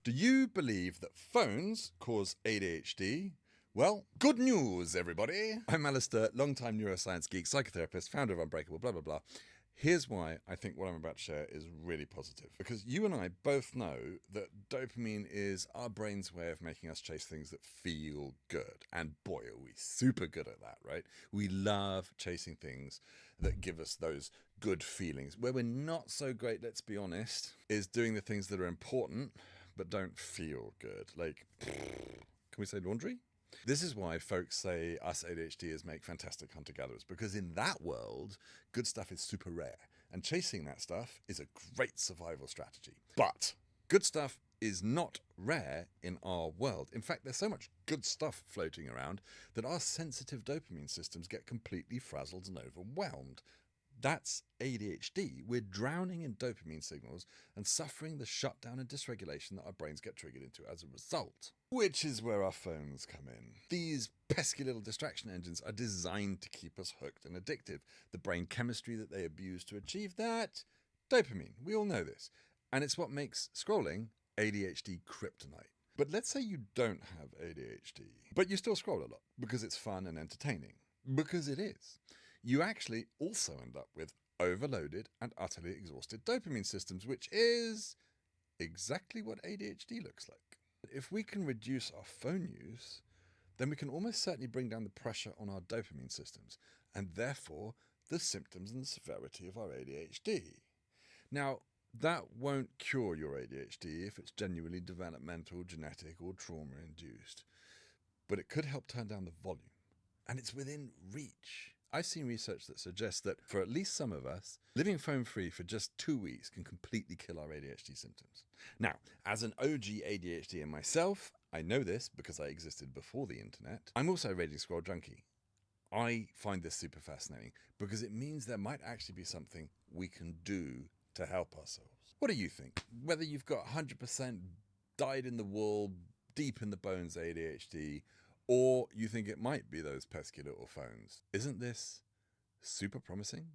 Do you believe that phones cause ADHD? Well, good news, everybody. I'm Alistair, long-time neuroscience geek, psychotherapist, founder of Unbreakable, blah, blah, blah. Here's why I think what I'm about to share is really positive. Because you and I both know that dopamine is our brain's way of making us chase things that feel good. And boy, are we super good at that, right? We love chasing things that give us those good feelings. Where we're not so great, let's be honest, is doing the things that are important but don't feel good. Like, can we say laundry? This is why folks say us ADHDers make fantastic hunter-gatherers, because in that world, good stuff is super rare, and chasing that stuff is a great survival strategy. But good stuff is not rare in our world. In fact, there's so much good stuff floating around that our sensitive dopamine systems get completely frazzled and overwhelmed. That's ADHD. We're drowning in dopamine signals and suffering the shutdown and dysregulation that our brains get triggered into as a result. Which is where our phones come in. These pesky little distraction engines are designed to keep us hooked and addictive. The brain chemistry that they abuse to achieve that? Dopamine. We all know this. And it's what makes scrolling ADHD kryptonite. But let's say you don't have ADHD, but you still scroll a lot because it's fun and entertaining. Because it is. You actually also end up with overloaded and utterly exhausted dopamine systems, which is exactly what ADHD looks like. If we can reduce our phone use, then we can almost certainly bring down the pressure on our dopamine systems, and therefore the symptoms and severity of our ADHD. Now, that won't cure your ADHD if it's genuinely developmental, genetic, or trauma-induced, but it could help turn down the volume. And it's within reach. I've seen research that suggests that for at least some of us, living phone-free for just 2 weeks can completely kill our ADHD symptoms. Now, as an OG ADHD in myself, I know this because I existed before the internet. I'm also a raging scroll junkie. I find this super fascinating because it means there might actually be something we can do to help ourselves. What do you think? Whether you've got 100% dyed-in-the-wool, deep in the bones ADHD, or you think it might be those pesky little phones. Isn't this super promising?